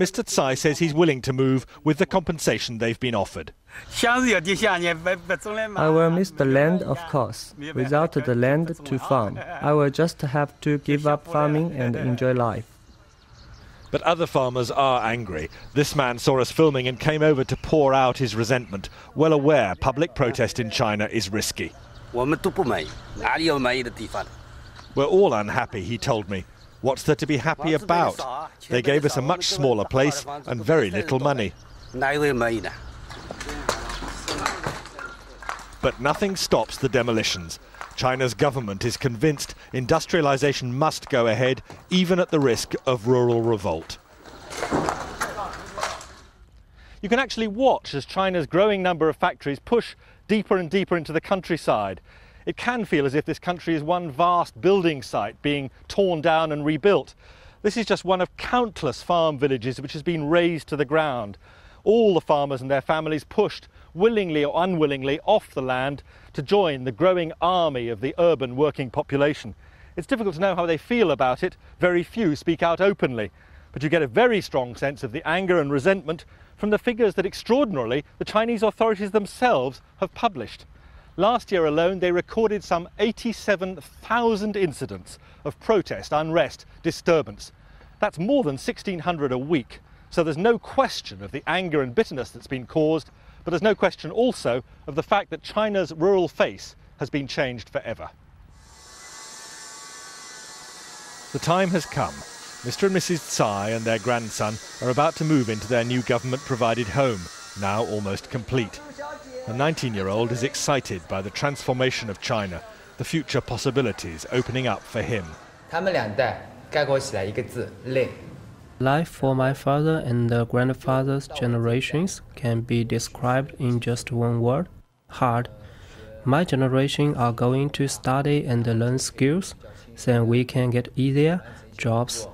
Mr. Tsai says he's willing to move with the compensation they've been offered. I will miss the land, of course. Without the land to farm, I will just have to give up farming and enjoy life. But other farmers are angry. This man saw us filming and came over to pour out his resentment, well aware public protest in China is risky. We're all unhappy, he told me. What's there to be happy about? They gave us a much smaller place and very little money. But nothing stops the demolitions. China's government is convinced industrialization must go ahead, even at the risk of rural revolt. You can actually watch as China's growing number of factories push deeper and deeper into the countryside. It can feel as if this country is one vast building site being torn down and rebuilt. This is just one of countless farm villages which has been razed to the ground. All the farmers and their families pushed, willingly or unwillingly, off the land to join the growing army of the urban working population. It's difficult to know how they feel about it. Very few speak out openly. But you get a very strong sense of the anger and resentment from the figures that, extraordinarily, the Chinese authorities themselves have published. Last year alone, they recorded some 87,000 incidents of protest, unrest, disturbance. That's more than 1,600 a week. So there's no question of the anger and bitterness that's been caused, but there's no question also of the fact that China's rural face has been changed forever. The time has come. Mr. and Mrs. Tsai and their grandson are about to move into their new government-provided home, now almost complete. The 19-year-old is excited by the transformation of China, the future possibilities opening up for him. Life for my father and the grandfather's generations can be described in just one word: hard. My generation are going to study and learn skills, then we can get easier jobs.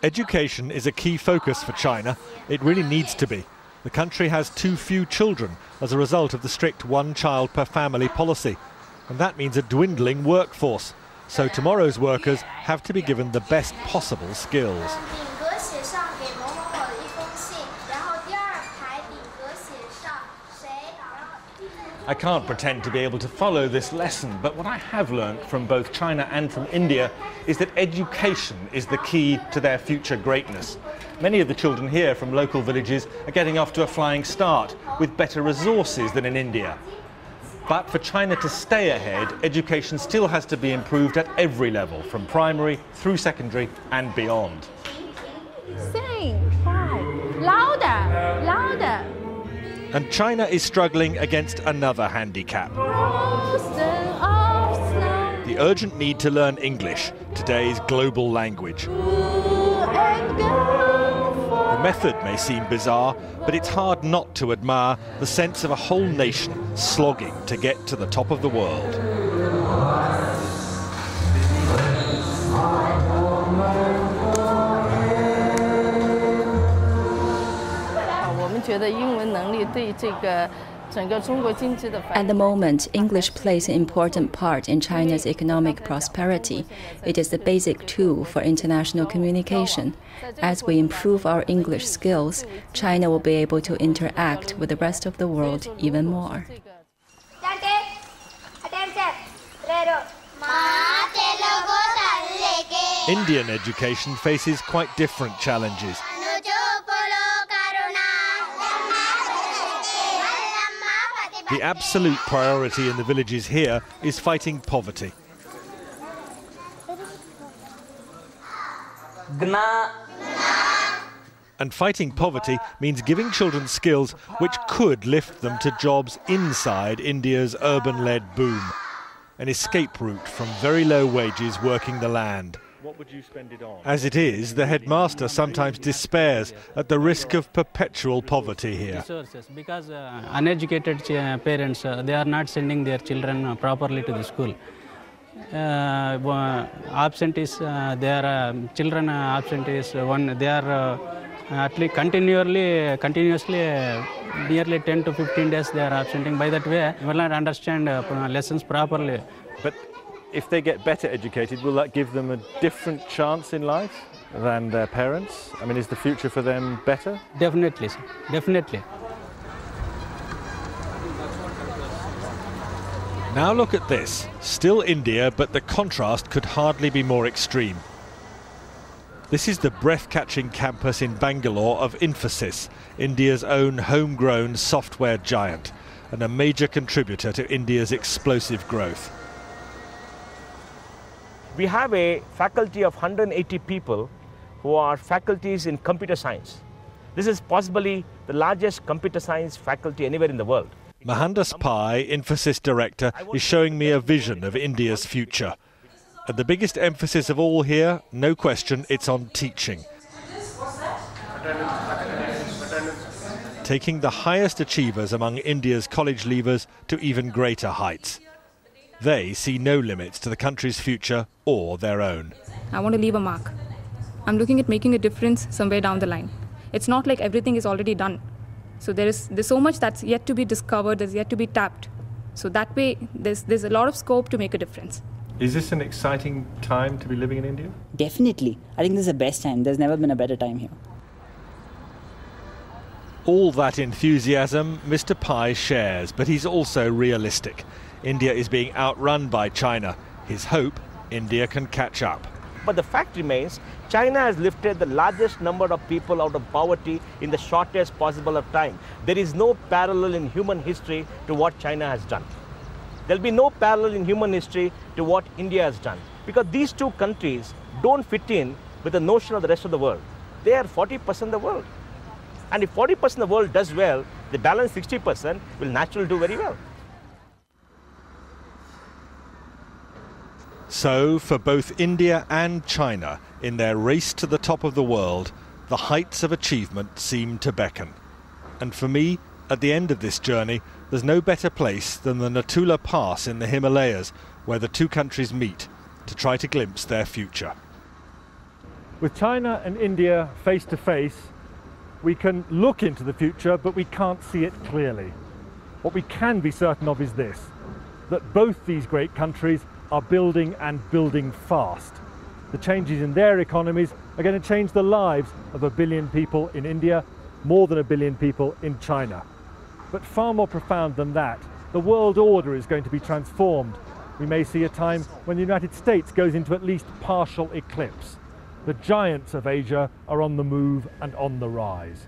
Education is a key focus for China. It really needs to be. The country has too few children as a result of the strict one-child-per-family policy. And that means a dwindling workforce. So tomorrow's workers have to be given the best possible skills. I can't pretend to be able to follow this lesson, but what I have learnt from both China and from India is that education is the key to their future greatness. Many of the children here from local villages are getting off to a flying start with better resources than in India. But for China to stay ahead, education still has to be improved at every level, from primary through secondary and beyond. Sing, cry, louder, louder. And China is struggling against another handicap: the urgent need to learn English, today's global language. The method may seem bizarre, but it's hard not to admire the sense of a whole nation slogging to get to the top of the world. 觉得英文能力对这个 At the moment, English plays an important part in China's economic prosperity. It is the basic tool for international communication. As we improve our English skills, China will be able to interact with the rest of the world even more. Indian education faces quite different challenges. The absolute priority in the villages here is fighting poverty. And fighting poverty means giving children skills which could lift them to jobs inside India's urban-led boom. An escape route from very low wages working the land. What would you spend it on? As it is, the headmaster sometimes despairs at the risk of perpetual poverty here. Because uneducated parents, they are not sending their children properly to the school. Absentees, their children absentees, they are At least continuously, nearly 10 to 15 days they are absenting. By that way, will not understand lessons properly. But if they get better educated, will that give them a different chance in life than their parents? I mean, is the future for them better? Definitely, sir. Definitely. Now look at this. Still India, but the contrast could hardly be more extreme. This is the breath-catching campus in Bangalore of Infosys, India's own homegrown software giant, and a major contributor to India's explosive growth. We have a faculty of 180 people who are faculties in computer science. This is possibly the largest computer science faculty anywhere in the world. Mohandas Pai, Infosys director, is showing me a vision of India's future. And the biggest emphasis of all here, no question, it's on teaching. Taking the highest achievers among India's college leavers to even greater heights. They see no limits to the country's future or their own. I want to leave a mark. I'm looking at making a difference somewhere down the line. It's not like everything is already done. So there's so much that's yet to be discovered, that's yet to be tapped. So that way, there's a lot of scope to make a difference. Is this an exciting time to be living in India? Definitely. I think this is the best time. There's never been a better time here. All that enthusiasm Mr. Pai shares, but he's also realistic. India is being outrun by China. His hope, India can catch up. But the fact remains, China has lifted the largest number of people out of poverty in the shortest possible of time. There is no parallel in human history to what China has done. There'll be no parallel in human history to what India has done. Because these two countries don't fit in with the notion of the rest of the world. They are 40% of the world. And if 40% of the world does well, the balance 60% will naturally do very well. So, for both India and China, in their race to the top of the world, the heights of achievement seem to beckon. And for me, at the end of this journey, there's no better place than the Natula Pass in the Himalayas, where the two countries meet to try to glimpse their future. With China and India face to face, we can look into the future, but we can't see it clearly. What we can be certain of is this, that both these great countries are building and building fast. The changes in their economies are going to change the lives of 1 billion people in India, more than 1 billion people in China. But far more profound than that, the world order is going to be transformed. We may see a time when the United States goes into at least partial eclipse. The giants of Asia are on the move and on the rise.